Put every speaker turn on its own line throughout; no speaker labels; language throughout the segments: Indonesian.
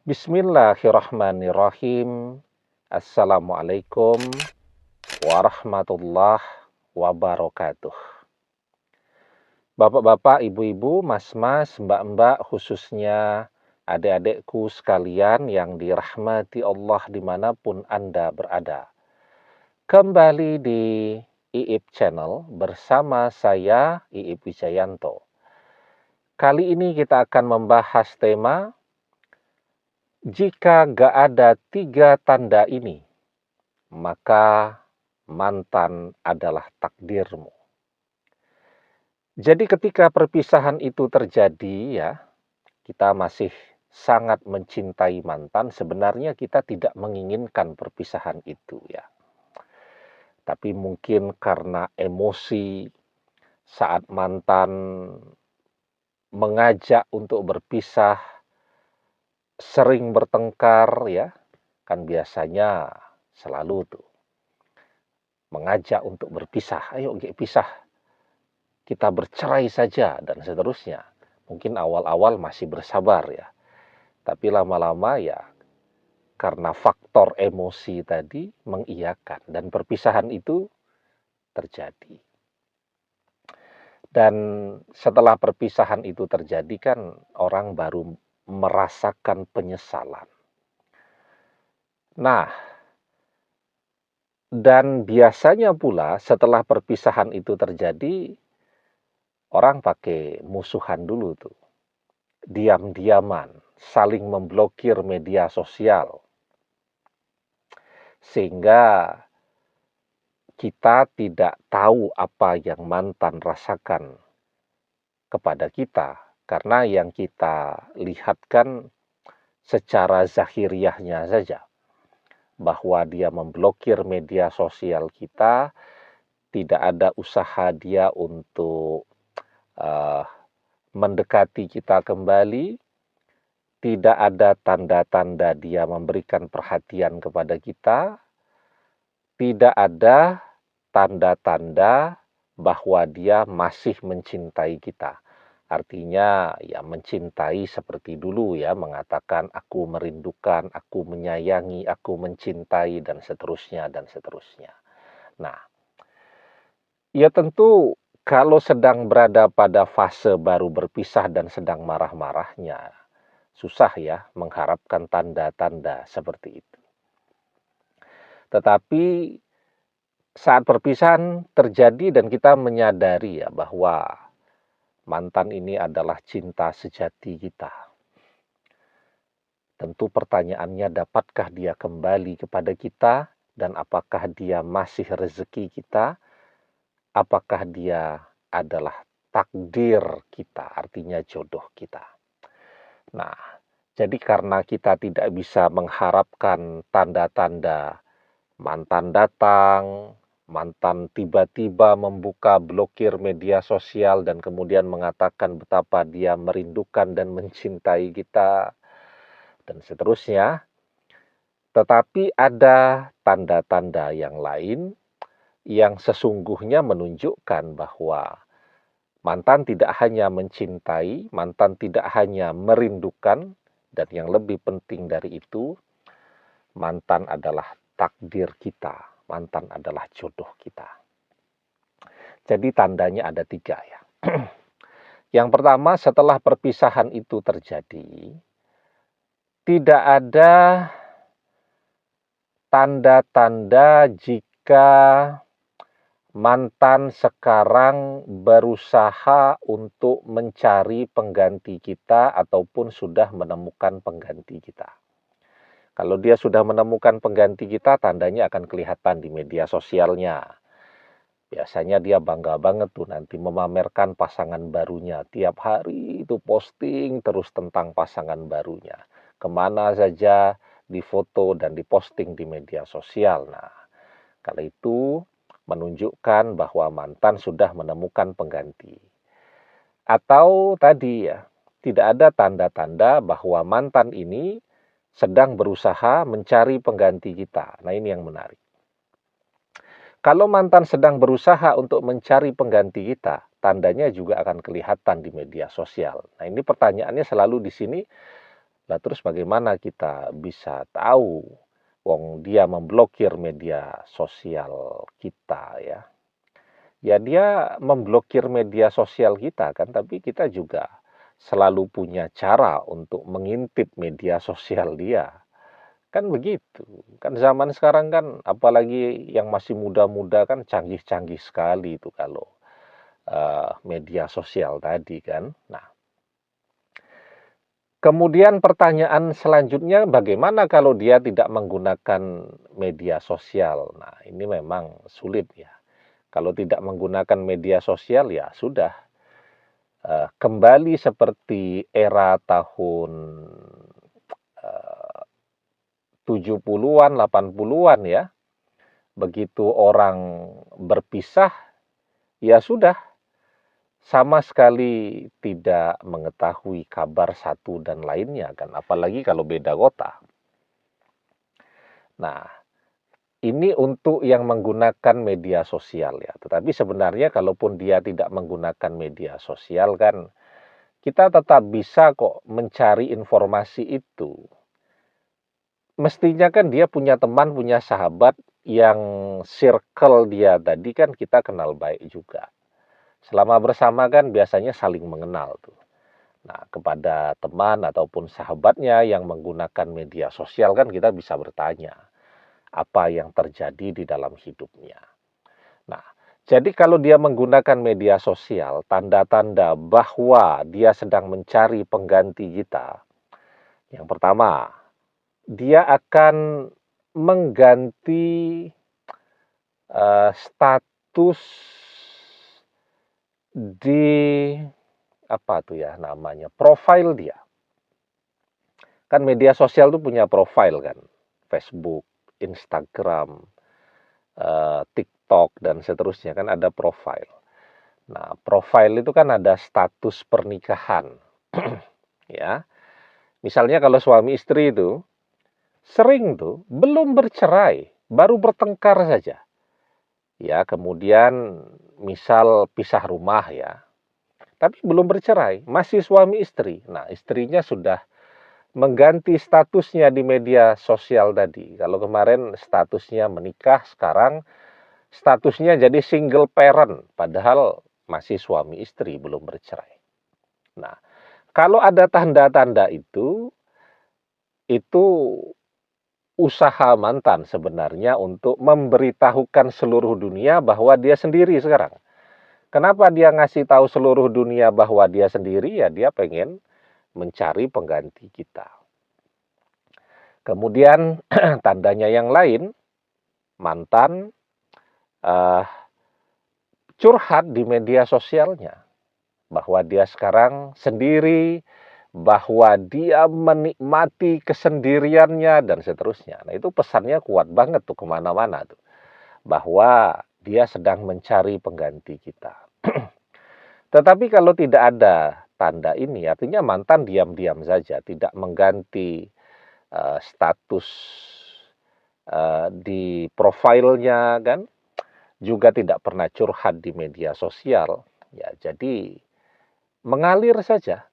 Bismillahirrahmanirrahim. Assalamualaikum warahmatullahi wabarakatuh. Bapak-bapak, ibu-ibu, mas-mas, mbak-mbak, khususnya adik-adikku sekalian yang dirahmati Allah dimanapun Anda berada. Kembali di IIP Channel bersama saya, IIP Wijayanto. Kali ini kita akan membahas tema jika gak ada 3 tanda ini, maka mantan adalah takdirmu. Jadi ketika perpisahan itu terjadi ya, kita masih sangat mencintai mantan, sebenarnya kita tidak menginginkan perpisahan itu ya. Tapi mungkin karena emosi saat mantan mengajak untuk berpisah, sering bertengkar ya, kan biasanya selalu tuh mengajak untuk berpisah, ayo pisah, kita bercerai saja dan seterusnya. Mungkin awal-awal masih bersabar ya, tapi lama-lama ya karena faktor emosi tadi mengiyakan dan perpisahan itu terjadi. Dan setelah perpisahan itu terjadi kan orang baru merasakan penyesalan. Nah, dan biasanya pula setelah perpisahan itu terjadi, orang pakai musuhan dulu tuh. Diam-diaman, saling memblokir media sosial. Sehingga kita tidak tahu apa yang mantan rasakan kepada kita. Karena yang kita lihatkan secara zahiriahnya saja. Bahwa dia memblokir media sosial kita, tidak ada usaha dia untuk mendekati kita kembali, tidak ada tanda-tanda dia memberikan perhatian kepada kita, tidak ada tanda-tanda bahwa dia masih mencintai kita. Artinya ya mencintai seperti dulu ya, mengatakan aku merindukan, aku menyayangi, aku mencintai dan seterusnya dan seterusnya. Nah, ya tentu kalau sedang berada pada fase baru berpisah dan sedang marah-marahnya, susah ya mengharapkan tanda-tanda seperti itu. Tetapi saat perpisahan terjadi dan kita menyadari ya bahwa mantan ini adalah cinta sejati kita. Tentu pertanyaannya, dapatkah dia kembali kepada kita dan apakah dia masih rezeki kita? Apakah dia adalah takdir kita, artinya jodoh kita. Nah, jadi karena kita tidak bisa mengharapkan tanda-tanda mantan datang, mantan tiba-tiba membuka blokir media sosial dan kemudian mengatakan betapa dia merindukan dan mencintai kita, dan seterusnya. Tetapi ada tanda-tanda yang lain yang sesungguhnya menunjukkan bahwa mantan tidak hanya mencintai, mantan tidak hanya merindukan, dan yang lebih penting dari itu, mantan adalah takdir kita, mantan adalah jodoh kita. Jadi tandanya ada 3 ya. Yang pertama, setelah perpisahan itu terjadi, tidak ada tanda-tanda jika mantan sekarang berusaha untuk mencari pengganti kita ataupun sudah menemukan pengganti kita. Kalau dia sudah menemukan pengganti kita, tandanya akan kelihatan di media sosialnya. Biasanya dia bangga banget tuh nanti memamerkan pasangan barunya. Tiap hari itu posting terus tentang pasangan barunya. Kemana saja difoto dan diposting di media sosial. Nah, kalau itu menunjukkan bahwa mantan sudah menemukan pengganti. Atau tadi ya, tidak ada tanda-tanda bahwa mantan ini sedang berusaha mencari pengganti kita. Nah, ini yang menarik. Kalau mantan sedang berusaha untuk mencari pengganti kita, tandanya juga akan kelihatan di media sosial. Nah, ini pertanyaannya selalu di sini, Lah terus bagaimana kita bisa tahu wong dia memblokir media sosial kita ya? Ya dia memblokir media sosial kita kan, tapi kita juga selalu punya cara untuk mengintip media sosial dia. Kan begitu. Kan zaman sekarang kan apalagi yang masih muda-muda kan canggih-canggih sekali itu kalau media sosial tadi kan. Nah, kemudian pertanyaan selanjutnya bagaimana kalau dia tidak menggunakan media sosial? Nah, ini memang sulit ya. Kalau tidak menggunakan media sosial ya sudah, kembali seperti era tahun, eee, 70-an, 80-an ya. Begitu orang berpisah, ya sudah, sama sekali tidak mengetahui kabar satu dan lainnya kan, apalagi kalau beda kota. Nah, ini untuk yang menggunakan media sosial ya, tetapi sebenarnya kalaupun dia tidak menggunakan media sosial kan, kita tetap bisa kok mencari informasi itu. Mestinya kan dia punya teman, punya sahabat yang circle dia tadi kan kita kenal baik juga. Selama bersama kan biasanya saling mengenal tuh. Nah, kepada teman ataupun sahabatnya yang menggunakan media sosial kan kita bisa bertanya apa yang terjadi di dalam hidupnya. Nah, jadi kalau dia menggunakan media sosial, tanda-tanda bahwa dia sedang mencari pengganti kita. Yang pertama, dia akan mengganti status di apa tuh ya namanya, profil dia. Kan media sosial tuh punya profil kan, Facebook, Instagram, TikTok dan seterusnya kan ada profil. Nah, profil itu kan ada status pernikahan, ya. Misalnya kalau suami istri itu sering tuh belum bercerai, baru bertengkar saja. Ya, kemudian misal pisah rumah ya, tapi belum bercerai, masih suami istri. Nah, istrinya sudah mengganti statusnya di media sosial tadi. Kalau kemarin statusnya menikah, sekarang statusnya jadi single parent, padahal masih suami istri, belum bercerai. Nah, kalau ada tanda-tanda itu usaha mantan sebenarnya untuk memberitahukan seluruh dunia bahwa dia sendiri sekarang. Kenapa dia ngasih tahu seluruh dunia bahwa dia sendiri? Ya dia pengen mencari pengganti kita. Kemudian tandanya yang lain, mantan uh, curhat di media sosialnya bahwa dia sekarang sendiri, bahwa dia menikmati kesendiriannya dan seterusnya. Nah itu pesannya kuat banget tuh kemana-mana tuh, bahwa dia sedang mencari pengganti kita. Tetapi kalau tidak ada tanda ini, artinya mantan diam-diam saja, tidak mengganti status di profilnya kan, juga tidak pernah curhat di media sosial. Ya, jadi mengalir saja,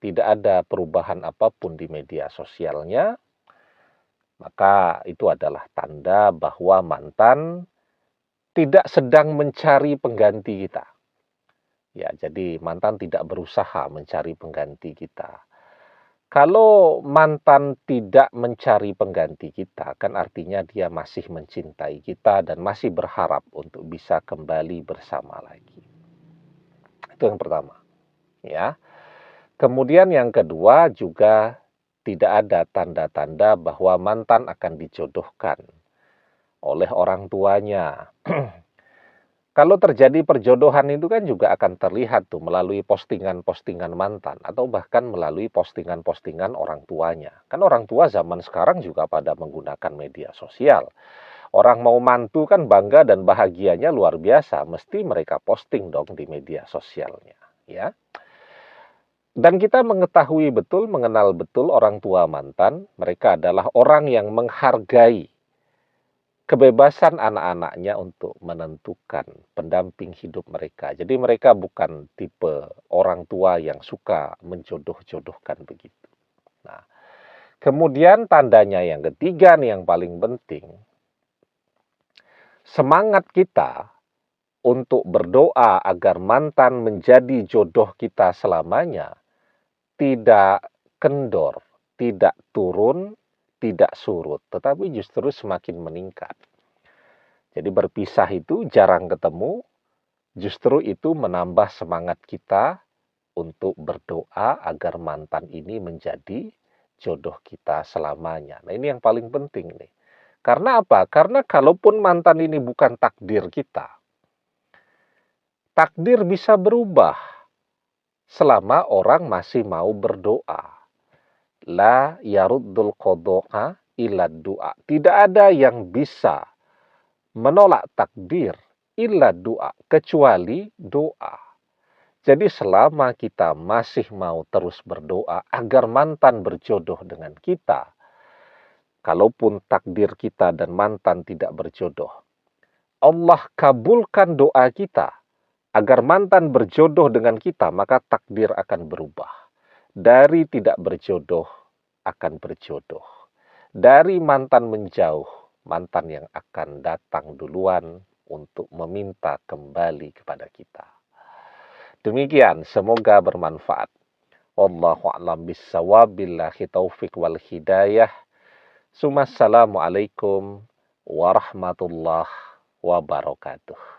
tidak ada perubahan apapun di media sosialnya, maka itu adalah tanda bahwa mantan tidak sedang mencari pengganti kita. Ya, jadi mantan tidak berusaha mencari pengganti kita. Kalau mantan tidak mencari pengganti kita, kan artinya dia masih mencintai kita dan masih berharap untuk bisa kembali bersama lagi. Itu yang pertama, ya. Kemudian yang kedua juga tidak ada tanda-tanda bahwa mantan akan dijodohkan oleh orang tuanya. Kalau terjadi perjodohan itu kan juga akan terlihat tuh melalui postingan-postingan mantan atau bahkan melalui postingan-postingan orang tuanya. Kan orang tua zaman sekarang juga pada menggunakan media sosial. Orang mau mantu kan bangga dan bahagianya luar biasa, mesti mereka posting dong di media sosialnya, ya. Dan kita mengetahui betul, mengenal betul orang tua mantan, mereka adalah orang yang menghargai kebebasan anak-anaknya untuk menentukan pendamping hidup mereka. Jadi mereka bukan tipe orang tua yang suka menjodoh-jodohkan begitu. Nah, Kemudian tandanya yang ketiga nih yang paling penting, semangat kita untuk berdoa agar mantan menjadi jodoh kita selamanya tidak kendor, tidak turun, tidak surut, tetapi justru semakin meningkat. Jadi berpisah itu jarang ketemu, justru itu menambah semangat kita untuk berdoa agar mantan ini menjadi jodoh kita selamanya. Nah, ini yang paling penting nih. Karena apa? Karena kalaupun mantan ini bukan takdir kita, takdir bisa berubah selama orang masih mau berdoa. La yaruddul qada'a illa du'a. Tidak ada yang bisa menolak takdir illa du'a, kecuali doa. Jadi selama kita masih mau terus berdoa agar mantan berjodoh dengan kita, kalaupun takdir kita dan mantan tidak berjodoh, Allah kabulkan doa kita agar mantan berjodoh dengan kita, maka takdir akan berubah. Dari tidak berjodoh akan berjodoh. Dari mantan menjauh, mantan yang akan datang duluan untuk meminta kembali kepada kita. Demikian, semoga bermanfaat. Wallahu a'lam bissawab, billahi taufik wal hidayah. Assalamualaikum warahmatullahi wabarakatuh.